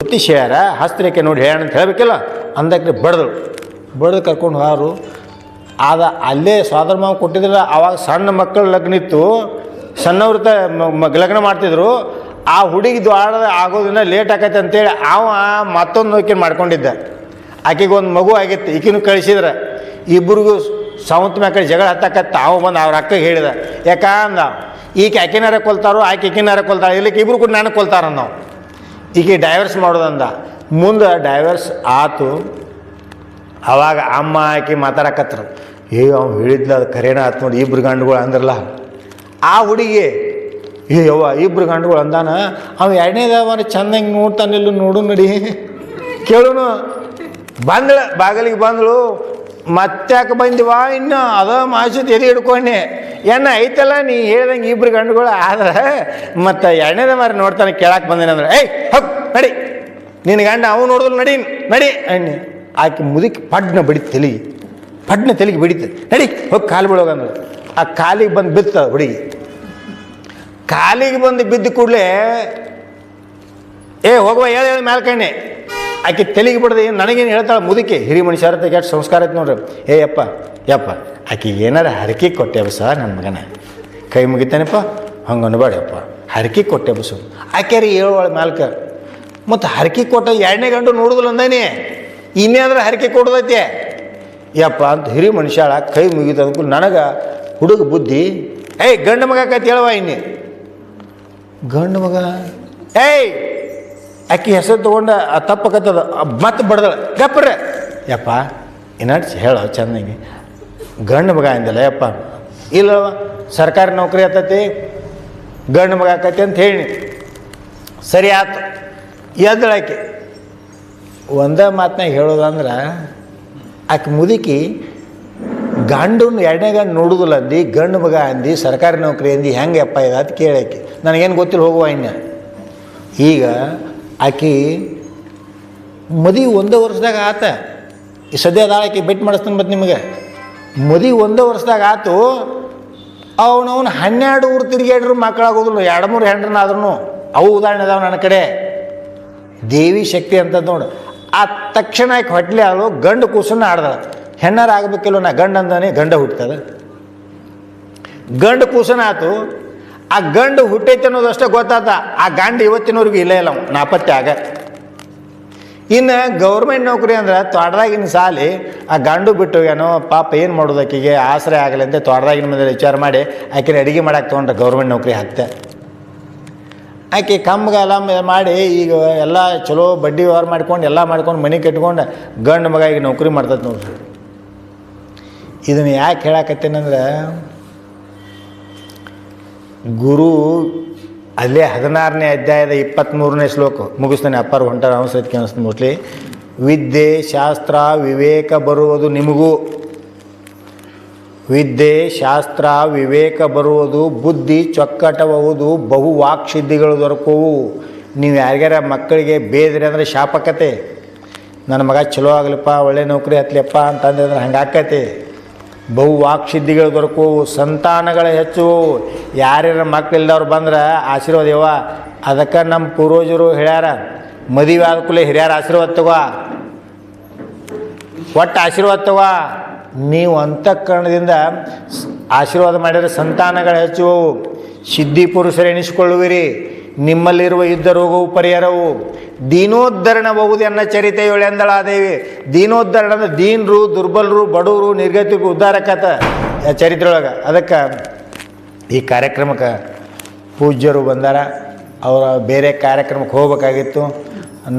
ಜ್ಯೋತಿಷ್ ಹೇಳ್ಯಾರ, ಹಸ್ತರೇಖೆ ನೋಡಿ ಹೇಳ್ಯಾಣ ಅಂತ ಹೇಳಬೇಕಿಲ್ಲ. ಅಂದಕ್ಕೆ ಬಡ್ದು ಕರ್ಕೊಂಡು ಹೋರು. ಆದ ಅಲ್ಲೇ ಸೋದರ ಮಾವ ಕೊಟ್ಟಿದ್ರೆ ಆವಾಗ ಸಣ್ಣ ಮಕ್ಕಳ ಲಗ್ನ ಇತ್ತು, ಸಣ್ಣವ್ರ ಲಗ್ನ ಮಾಡ್ತಿದ್ರು. ಆ ಹುಡುಗಿ ದ್ವಾರ ಆಗೋದನ್ನ ಲೇಟ್ ಆಕೈತೆ ಅಂತೇಳಿ ಅವ ಮತ್ತೊಂದು ನೋಕಿನ ಮಾಡ್ಕೊಂಡಿದ್ದ. ಆಕೆಗೆ ಒಂದು ಮಗು ಆಗಿತ್ತು, ಈಕಿನೂ ಕಳಿಸಿದ್ರೆ ಇಬ್ಬರಿಗೂ ಸೌಂತ ಮ್ಯಾಕಡೆ ಜಗಳ ಹತ್ತಕತ್ತ. ಅವ ಬಂದು ಅವ್ರ ಅಕ್ಕಗೆ ಹೇಳಿದ, ಯಾಕಂದ ಈಕೆ ಆಕಿನಾರ ಕೊಲ್ತಾರೋ ಆಕೆ ಈಕಿನಾರ ಕೊಲ್ತಾರೋ, ಇಲ್ಲಿಕ್ಕೆ ಇಬ್ರು ಕೂಡ ನನಗೆ ಕೊಲ್ತಾರ ನಾವು, ಈಕೆ ಡೈವರ್ಸ್ ಮಾಡೋದಂದ. ಮುಂದೆ ಡೈವರ್ಸ್ ಆತು. ಅವಾಗ ಅಮ್ಮ ಆಕೆ ಮಾತಾಡಕತ್ರು, ಅವ್ನು ಹೇಳಿದ್ಲ ಅದು ಕರೇನ ಆತು ನೋಡಿ, ಇಬ್ರು ಗಂಡುಗಳು ಅಂದ್ರಲ್ಲ. ಆ ಹುಡುಗಿ ಯವ್ವ ಇಬ್ರು ಗಂಡುಗಳು ಅಂದಾನ, ಅವ ಎರಡನೇದವನ ಚಂದಂಗೆ ನೋಡ್ತಾನಿಲ್ಲ, ನೋಡು ನಡಿ ಕೇಳುನು. ಬಂದಳು, ಬಾಗಿಲಿಗೆ ಬಂದಳು. ಮತ್ತ್ಯಾಕೆ ಬಂದಿವ, ಇನ್ನು ಅದ ಮಾಸೂತ್ ಎದೆ ಹಿಡ್ಕೊಂಡೆ. ಐತಲ್ಲ ನೀ ಹೇಳ್ದಂಗೆ ಇಬ್ರು ಗಂಡುಗಳು ಆದ್ರೆ ಮತ್ತು ಎರಡನೇದ ಮಾರಿ ನೋಡ್ತಾನೆ ಕೇಳಕ್ಕೆ ಬಂದೇನೆ ಅಂದ್ರೆ, ಹೋಗ್ ನಡಿ, ನಿನ್ನ ಗಂಡ ಅವು ನೋಡಿದ್ರು ನಡಿ ಅಣ್ಣಿ. ಆಕೆ ಮುದುಕಿ ಪಡ್ನ ಬಡಿತು, ತೆಲಿಗೆ ಬಡಿತು. ನಡಿ ಹೋಗಿ ಕಾಲು ಬಿಡೋಗಂದ್ರೆ ಆ ಕಾಲಿಗೆ ಬಂದು ಬಿತ್ತ ಹುಡುಗಿ. ಕಾಲಿಗೆ ಬಂದು ಬಿದ್ದ ಕೂಡಲೇ ಹೋಗುವ ಹೇಳಿ ಮೇಲ್ಕಣ್ಣೆ. ಆಕೆ ತೆಲಿಗೆ ಬಿಡದೆ ನನಗೇನು ಹೇಳ್ತಾಳೆ ಮುದುಕಿ. ಹಿರಿ ಮನುಷ್ಯರ ಎಷ್ಟು ಸಂಸ್ಕಾರ ಐತೆ ನೋಡ್ರಿ. ಯಪ್ಪ ಆಕೆಗೆ ಏನಾರ ಹರಕೆ ಕೊಟ್ಟೆ ಬಸ, ನನ್ನ ಮಗನ ಕೈ ಮುಗಿತಾನೆಪ್ಪ, ಹಂಗೆ ಅನ್ಬೇಡಪ್ಪ, ಹರಕೆ ಕೊಟ್ಟೆ ಬಸು. ಆಕೆರಿ ಹೇಳುವಳ ಮ್ಯಾಲ್ಕ. ಮತ್ತು ಹರಕೆ ಕೊಟ್ಟ ಎರಡನೇ ಗಂಡು ನೋಡುದಿಲ್ಲ ಅಂದಾನೆ, ಇನ್ನೇಂದ್ರೆ ಹರಕೆ ಕೊಡೋದೈತೆ ಯಪ್ಪ ಅಂತ ಹಿರಿ ಮನುಷ್ಯಾಳ ಕೈ ಮುಗಿತದಕ್ಕೂ ನನಗೆ ಹುಡುಗ ಬುದ್ಧಿ. ಗಂಡು ಮಗ ಆಕೈತಿ ಹೇಳುವ ಇನ್ನಿ ಗಂಡು ಮಗ. ಆಕೆ ಹೆಸರು ತೊಗೊಂಡು ತಪ್ಪಕತ್ತದ, ಮತ್ತೆ ಬಡ್ದಳ. ಗಪ್ರ ಯಪ್ಪ ಇನ್ನಡ್ಸಿ ಹೇಳೋ ಚಂದಂಗೆ, ಗಂಡು ಮಗ ಅಂದಿಲ್ಲ ಯಪ್ಪ. ಇಲ್ಲವ ಸರ್ಕಾರಿ ನೌಕರಿ ಆತತಿ, ಗಂಡು ಮಗ ಆಕತಿ ಅಂತ ಹೇಳಿ. ಸರಿ ಆಯ್ತು. ಎದ್ದಳಾಕೆ ಒಂದೇ ಮಾತನಾಗ ಹೇಳೋದಂದ್ರೆ, ಆಕೆ ಮುದುಕಿ ಗಂಡನ್ನು ಎರಡನೇ ಗಂಡು ನೋಡುದಿಲ್ಲ ಅಂದು, ಗಂಡು ಮಗ ಅಂದು, ಸರ್ಕಾರಿ ನೌಕರಿ ಅಂದು, ಹೆಂಗೆ ಅಪ್ಪ ಇದೆ ಅದು ಕೇಳಾಕಿ. ನನಗೇನು ಗೊತ್ತಿಲ್ಲ, ಹೋಗುವ ಇನ್ನು. ಈಗ ಆಕೆ ಮದುವೆ ಒಂದೇ ವರ್ಷದಾಗ ಆತ. ಈ ಸದ್ಯದ ಆಕೆ ಭೇಟಿ ಮಾಡಿಸ್ತಾನೆ. ಮತ್ತು ನಿಮಗೆ ಮದುವೆ ಒಂದೇ ವರ್ಷದಾಗ ಆತು. ಅವನು 12 ಊರು ತಿರುಗಾಡ್ರು ಮಕ್ಕಳಾಗೋದಿಲ್ಲ, 2-3 ಹೆಂಡ್ರನ್ನಾದ್ರೂ. ಅವು ಉದಾಹರಣೆ ಅದಾವ ನನ್ನ ಕಡೆ. ದೇವಿ ಶಕ್ತಿ ಅಂತದ್ದು ನೋಡು. ಆ ತಕ್ಷಣ ಆಕೆ ಹೊಟ್ಲೆ ಆಳು ಗಂಡು ಕೂಸನ್ನ ಆಡ್ದ. ಹೆಣ್ಣಾರ ಆಗಬೇಕಿಲ್ಲ, ನಾ ಗಂಡು ಅಂದಾನೆ ಗಂಡ ಹುಟ್ಟದ. ಗಂಡು ಕೂಸನ ಆತು. ಆ ಗಂಡು ಹುಟ್ಟೈತೆ ಅನ್ನೋದು ಅಷ್ಟೇ ಗೊತ್ತಾತ. ಆ ಗಂಡು ಇವತ್ತಿನವ್ರಿಗೂ ಇಲ್ಲ ನಾಪತ್ತೆ ಆಗ. ಇನ್ನು ಗೌರ್ಮೆಂಟ್ ನೌಕರಿ ಅಂದ್ರೆ ತೋಟದಾಗಿನ ಸಾಲಿ ಆ ಗಂಡು ಬಿಟ್ಟು ಏನೋ ಪಾಪ ಏನು ಮಾಡೋದು, ಆಕೆಗೆ ಆಶ್ರಯ ಆಗಲಿ ಅಂತ ತೋಟದಾಗಿನ ಮೇಲೆ ವಿಚಾರ ಮಾಡಿ ಆಕೆನ ಅಡುಗೆ ಮಾಡಕ್ಕೆ ತೊಗೊಂಡ್ರೆ ಗೌರ್ಮೆಂಟ್ ನೌಕರಿ ಹಾಕ್ತೆ. ಆಕೆ ಕಮ್ಗಾಲ ಮಾಡಿ ಈಗ ಎಲ್ಲ ಚಲೋ ಬಡ್ಡಿ ವ್ಯವಹಾರ ಮಾಡ್ಕೊಂಡು ಎಲ್ಲ ಮಾಡ್ಕೊಂಡು ಮನೆ ಕಟ್ಕೊಂಡು ಗಂಡು ಮಗ ಈಗ ನೌಕರಿ ಮಾಡ್ತದೆ ನೋಡ್ರಿ. ಇದನ್ನು ಯಾಕೆ ಹೇಳಕತ್ತೇನಂದ್ರೆ, ಗುರು ಅಲ್ಲೇ 16ನೇ ಅಧ್ಯಾಯದ 23ನೇ ಶ್ಲೋಕ ಮುಗಿಸ್ತಾನೆ. ಅಪ್ಪರು ಹೊಂಟಾರ ಅವಸರಕ್ಕೆ ಅನಿಸ್ತು ಮೋಸ್ಟ್ಲಿ. ವಿದ್ಯೆ ಶಾಸ್ತ್ರ ವಿವೇಕ ಬರುವುದು ನಿಮಗೂ, ವಿದ್ಯೆ ಶಾಸ್ತ್ರ ವಿವೇಕ ಬರುವುದು, ಬುದ್ಧಿ ಚೊಕ್ಕಟಬಹುದು, ಬಹು ವಾಕ್ಸಿದ್ಧಿಗಳು ದೊರಕುವು. ನೀವು ಯಾರ್ಯಾರ ಮಕ್ಕಳಿಗೆ ಬೇದ್ರಿ ಅಂದರೆ ಶಾಪಕತೆ. ನನ್ನ ಮಗ ಚಲೋ ಆಗಲಿಪ್ಪ, ಒಳ್ಳೆ ನೌಕರಿ ಹತ್ಲಿಯಪ್ಪ ಅಂತಂದ್ರೆ ಹಂಗೆ ಆಕತಿ. ಬಹು ವಾಕ್ಸಿದ್ಧಿಗಳು ದೊರಕುವು, ಸಂತಾನಗಳು ಹೆಚ್ಚು. ಯಾರ್ಯಾರ ಮಕ್ಕಳಿಲ್ದವ್ರು ಬಂದ್ರೆ ಆಶೀರ್ವಾದ ಯವ್ವ. ಅದಕ್ಕೆ ನಮ್ಮ ಪೂರ್ವಜರು ಹೇಳ್ಯಾರ, ಮದುವೆ ಆದ ಕೂಡಲೇ ಹಿರಿಯರ ಆಶೀರ್ವಾದ ತಗೋ, ಒಟ್ಟು ಆಶೀರ್ವಾದ ತಗೋ. ನೀವು ಅಂತಃಕರಣದಿಂದ ಆಶೀರ್ವಾದ ಮಾಡಿದರೆ ಸಂತಾನಗಳು ಹೆಚ್ಚು, ಸಿದ್ಧಿ ಪುರುಷರು ಎನಿಸಿಕೊಳ್ಳುವಿರಿ. ನಿಮ್ಮಲ್ಲಿರುವ ಯುದ್ಧ ರೋಗವು ಪರಿಹಾರವು. ದೀನೋದ್ಧರಣಬಹುದು ಎನ್ನ ಚರಿತೆಯೊಳೆ ಎಂದಳಾದೇವಿ. ದೀನೋದ್ಧರಣ ಅಂದ್ರೆ ದೀನರು, ದುರ್ಬಲರು, ಬಡವರು, ನಿರ್ಗತಿಗೂ ಉದ್ಧಾರಕತ ಚರಿತ್ರೆ ಒಳಗೆ. ಅದಕ್ಕೆ ಈ ಕಾರ್ಯಕ್ರಮಕ್ಕೆ ಪೂಜ್ಯರು ಬಂದಾರ. ಅವರ ಬೇರೆ ಕಾರ್ಯಕ್ರಮಕ್ಕೆ ಹೋಗ್ಬೇಕಾಗಿತ್ತು,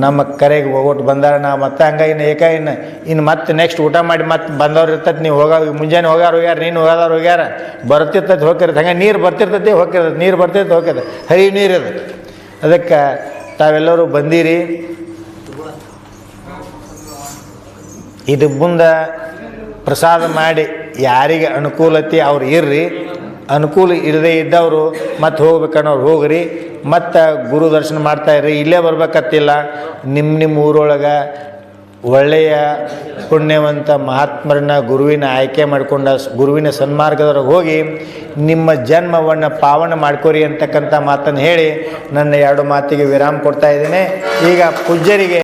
ನಮ್ಮ ಕರೆಗೆ ಹೋಗೋಟ್ಟು ಬಂದಾರ. ನಾವು ಮತ್ತೆ ಹಂಗಾಗಿ ಇನ್ನು ಮತ್ತೆ ನೆಕ್ಸ್ಟ್ ಊಟ ಮಾಡಿ ಮತ್ತೆ ಬಂದವ್ರು ಇರ್ತೈತೆ. ನೀವು ಮುಂಜಾನೆ ಹೋಗ್ಯಾರ, ನೀನು ಹೋಗ್ಯಾರ ಬರ್ತಿರ್ತೈತೆ ಹೋಗಿರ್ತೈತೆ. ಹಂಗೆ ನೀರು ಬರ್ತಿರ್ತೈತಿ ಹೋಗಿರ್ತೈತೆ, ನೀರು ಬರ್ತೈತೆ ಹೋಗ್ತೈತೆ, ಹರಿ ನೀರಿದೆ. ಅದಕ್ಕೆ ತಾವೆಲ್ಲರೂ ಬಂದಿರಿ. ಇದು ಮುಂದೆ ಪ್ರಸಾದ ಮಾಡಿ ಯಾರಿಗೆ ಅನುಕೂಲತೆ ಅವ್ರು ಇರ್ರಿ, ಅನುಕೂಲ ಇರದೇ ಇದ್ದವರು ಮತ್ತೆ ಹೋಗ್ಬೇಕನ್ನೋರು ಹೋಗ್ರಿ. ಮತ್ತು ಗುರು ದರ್ಶನ ಮಾಡ್ತಾಯಿರ್ರಿ. ಇಲ್ಲೇ ಬರ್ಬೇಕತ್ತಿಲ್ಲ, ನಿಮ್ಮ ಊರೊಳಗೆ ಒಳ್ಳೆಯ ಪುಣ್ಯವಂತ ಮಹಾತ್ಮರನ್ನ ಗುರುವಿನ ಆಯ್ಕೆ ಮಾಡಿಕೊಂಡ ಗುರುವಿನ ಸನ್ಮಾರ್ಗದೊಳಗೆ ಹೋಗಿ ನಿಮ್ಮ ಜನ್ಮವನ್ನು ಪಾವನ ಮಾಡ್ಕೋರಿ ಅಂತಕ್ಕಂಥ ಮಾತನ್ನು ಹೇಳಿ ನನ್ನ 2 ಮಾತಿಗೆ ವಿರಾಮ ಕೊಡ್ತಾ ಇದ್ದೇನೆ. ಈಗ ಪೂಜ್ಯರಿಗೆ